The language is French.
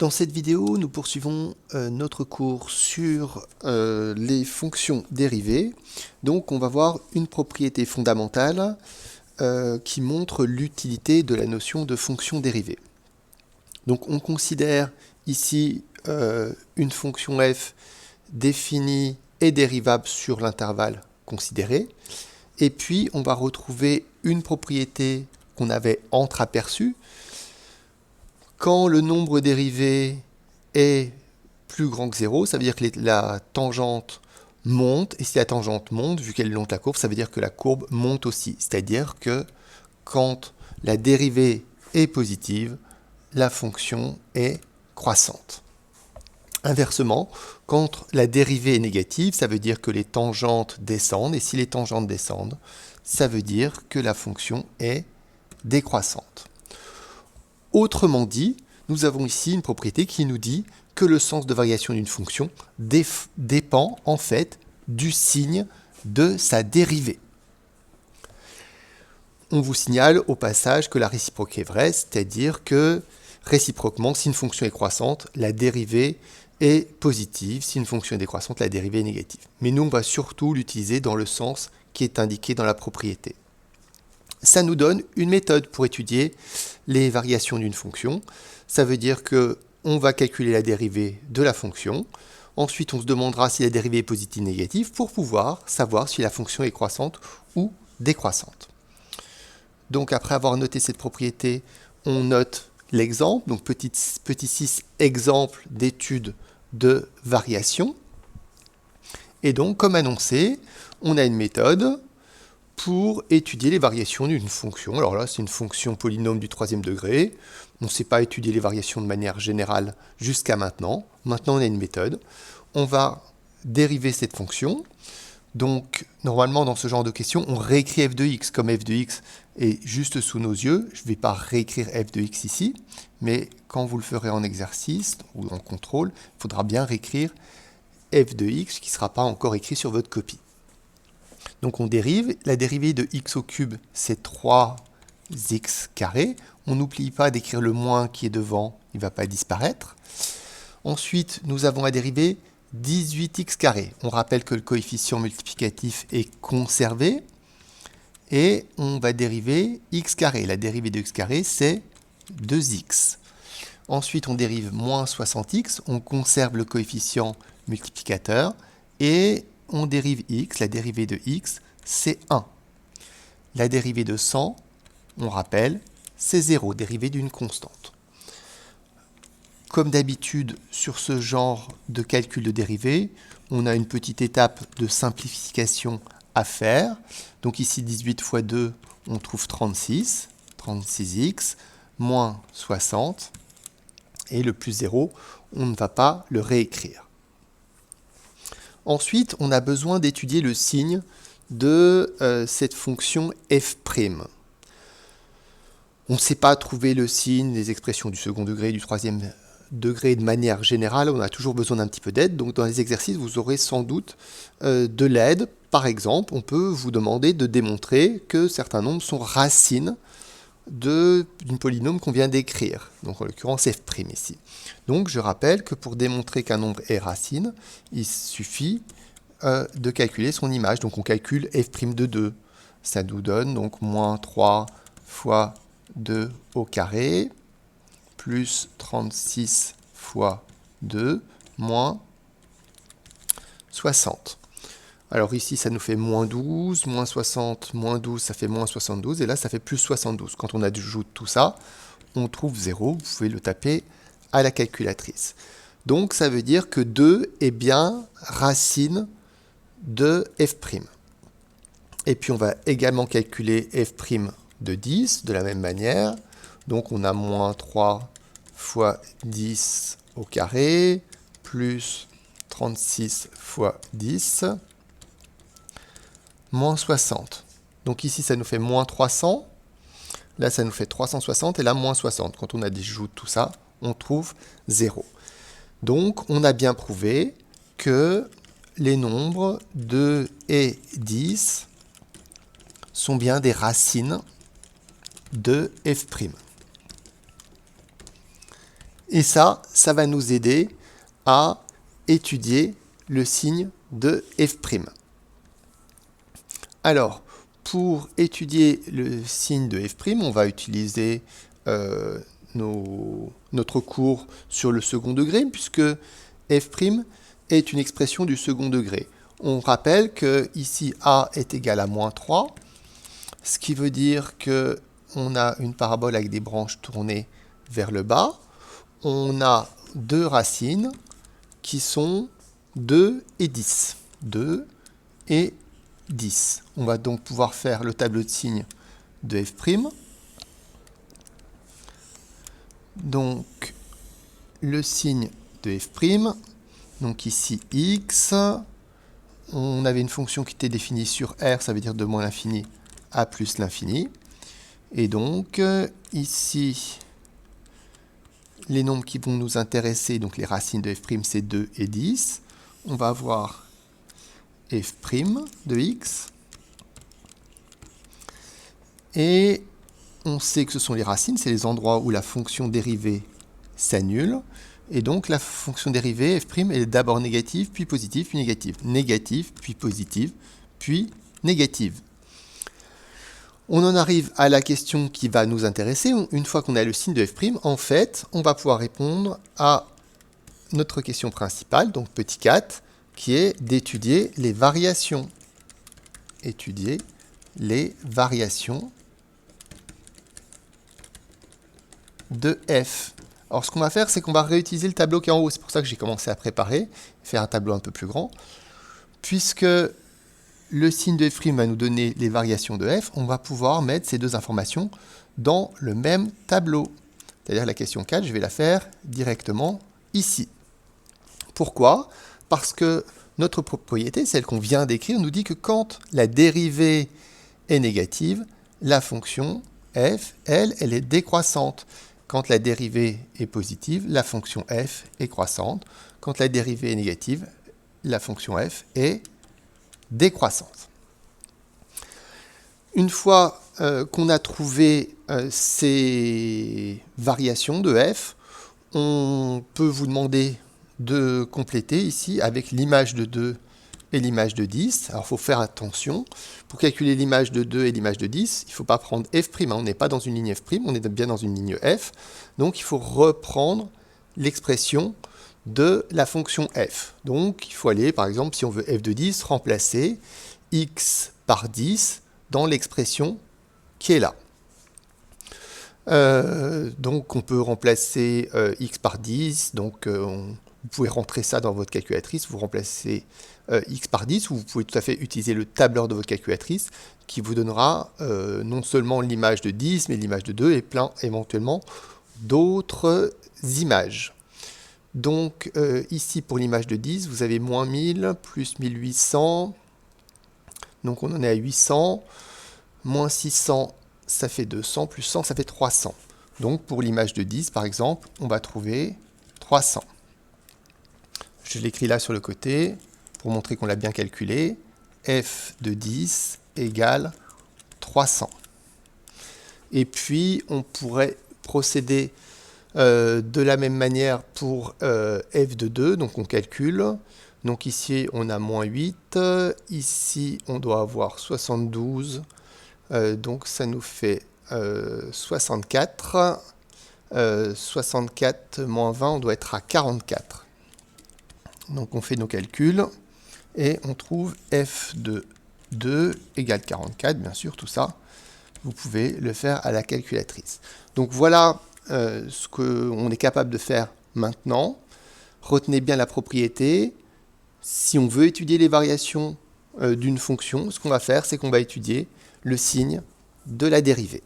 Dans cette vidéo, nous poursuivons notre cours sur les fonctions dérivées. Donc on va voir une propriété fondamentale qui montre l'utilité de la notion de fonction dérivée. Donc on considère ici une fonction f définie et dérivable sur l'intervalle considéré. Et puis on va retrouver une propriété qu'on avait entreaperçue. Quand le nombre dérivé est plus grand que 0, ça veut dire que la tangente monte, et si la tangente monte, vu qu'elle est le long de la courbe, ça veut dire que la courbe monte aussi. C'est-à-dire que quand la dérivée est positive, la fonction est croissante. Inversement, quand la dérivée est négative, ça veut dire que les tangentes descendent, et si les tangentes descendent, ça veut dire que la fonction est décroissante. Autrement dit, nous avons ici une propriété qui nous dit que le sens de variation d'une fonction dépend en fait du signe de sa dérivée. On vous signale au passage que la réciproque est vraie, c'est-à-dire que réciproquement, si une fonction est croissante, la dérivée est positive, si une fonction est décroissante, la dérivée est négative. Mais nous, on va surtout l'utiliser dans le sens qui est indiqué dans la propriété. Ça nous donne une méthode pour étudier les variations d'une fonction. Ça veut dire qu'on va calculer la dérivée de la fonction. Ensuite, on se demandera si la dérivée est positive ou négative pour pouvoir savoir si la fonction est croissante ou décroissante. Donc après avoir noté cette propriété, on note l'exemple. Donc petit 6, exemple d'étude de variation. Et donc, comme annoncé, on a une méthode pour étudier les variations d'une fonction. Alors là, c'est une fonction polynôme du troisième degré. On ne sait pas étudier les variations de manière générale jusqu'à maintenant. Maintenant, on a une méthode. On va dériver cette fonction. Donc, normalement, dans ce genre de questions, on réécrit f de x comme f de x est juste sous nos yeux. Je ne vais pas réécrire f de x ici, mais quand vous le ferez en exercice ou en contrôle, il faudra bien réécrire f de x qui ne sera pas encore écrit sur votre copie. Donc on dérive, la dérivée de x au cube, c'est 3x carré. On n'oublie pas d'écrire le moins qui est devant, il ne va pas disparaître. Ensuite, nous avons la dérivée 18x carré. On rappelle que le coefficient multiplicatif est conservé. Et on va dériver x carré. La dérivée de x carré, c'est 2x. Ensuite, on dérive moins 60x. On conserve le coefficient multiplicateur. Et on dérive x, la dérivée de x, c'est 1. La dérivée de 100, on rappelle, c'est 0, dérivée d'une constante. Comme d'habitude, sur ce genre de calcul de dérivée, on a une petite étape de simplification à faire. Donc ici, 18 fois 2, on trouve 36, 36x, moins 60, et le plus 0, on ne va pas le réécrire. Ensuite, on a besoin d'étudier le signe de cette fonction f'. On ne sait pas trouver le signe des expressions du second degré et du troisième degré de manière générale. On a toujours besoin d'un petit peu d'aide. Donc dans les exercices, vous aurez sans doute de l'aide. Par exemple, on peut vous demander de démontrer que certains nombres sont racines d'une polynôme qu'on vient d'écrire, donc en l'occurrence f' ici. Donc je rappelle que pour démontrer qu'un nombre est racine, il suffit de calculer son image. Donc on calcule f' de 2. Ça nous donne donc moins 3 fois 2 au carré, plus 36 fois 2, moins 60. Alors ici, ça nous fait moins 12, moins 60, moins 12, ça fait moins 72, et là, ça fait plus 72. Quand on ajoute tout ça, on trouve 0, vous pouvez le taper à la calculatrice. Donc, ça veut dire que 2 est bien racine de f'. Et puis, on va également calculer f' de 10, de la même manière. Donc, on a moins 3 fois 10 au carré, plus 36 fois 10, moins 60. Donc ici, ça nous fait moins 300. Là, ça nous fait 360. Et là, moins 60. Quand on ajoute tout ça, on trouve 0. Donc, on a bien prouvé que les nombres 2 et 10 sont bien des racines de f'. Et ça va nous aider à étudier le signe de f'. Alors, pour étudier le signe de f', on va utiliser notre cours sur le second degré, puisque f' est une expression du second degré. On rappelle que ici a est égal à moins 3, ce qui veut dire qu'on a une parabole avec des branches tournées vers le bas. On a deux racines qui sont 2 et 10. 2 et 10. On va donc pouvoir faire le tableau de signes de f'. Donc, le signe de f', donc ici x, on avait une fonction qui était définie sur R, ça veut dire de moins l'infini à plus l'infini. Et donc, ici, les nombres qui vont nous intéresser, donc les racines de f', c'est 2 et 10. On va avoir f' de x. Et on sait que ce sont les racines, c'est les endroits où la fonction dérivée s'annule. Et donc la fonction dérivée, f', est d'abord négative, puis positive, puis négative. Négative, puis positive, puis négative. On en arrive à la question qui va nous intéresser. Une fois qu'on a le signe de f', en fait, on va pouvoir répondre à notre question principale, donc petit 4, qui est d'étudier les variations. Étudier les variations de f. Alors ce qu'on va faire, c'est qu'on va réutiliser le tableau qui est en haut. C'est pour ça que j'ai commencé à préparer, faire un tableau un peu plus grand. Puisque le signe de f' va nous donner les variations de f, on va pouvoir mettre ces deux informations dans le même tableau. C'est-à-dire la question 4, je vais la faire directement ici. Pourquoi? Parce que notre propriété, celle qu'on vient d'écrire, nous dit que quand la dérivée est négative, la fonction f, elle est décroissante. Quand la dérivée est positive, la fonction f est croissante. Quand la dérivée est négative, la fonction f est décroissante. Une fois qu'on a trouvé ces variations de f, on peut vous demander de compléter ici avec l'image de 2 et l'image de 10. Alors il faut faire attention. Pour calculer l'image de 2 et l'image de 10, il ne faut pas prendre f'. On n'est pas dans une ligne f', on est bien dans une ligne f. Donc il faut reprendre l'expression de la fonction f. Donc il faut aller, par exemple, si on veut f de 10, remplacer x par 10 dans l'expression qui est là. Donc on peut remplacer x par 10, donc vous pouvez rentrer ça dans votre calculatrice, vous remplacez x par 10, ou vous pouvez tout à fait utiliser le tableur de votre calculatrice qui vous donnera non seulement l'image de 10, mais l'image de 2 et plein éventuellement d'autres images. Donc ici pour l'image de 10, vous avez moins 1000 plus 1800, donc on en est à 800, moins 600, ça fait 200, plus 100, ça fait 300. Donc pour l'image de 10, par exemple, on va trouver 300. Je l'écris là sur le côté pour montrer qu'on l'a bien calculé. F de 10 égale 300. Et puis, on pourrait procéder de la même manière pour f de 2. Donc, on calcule. Donc, ici, on a moins 8. Ici, on doit avoir 72. Donc, ça nous fait 64. 64 moins 20, on doit être à 44. Donc on fait nos calculs et on trouve f de 2 égale 44, bien sûr, tout ça, vous pouvez le faire à la calculatrice. Donc voilà ce qu'on est capable de faire maintenant. Retenez bien la propriété. Si on veut étudier les variations d'une fonction, ce qu'on va faire, c'est qu'on va étudier le signe de la dérivée.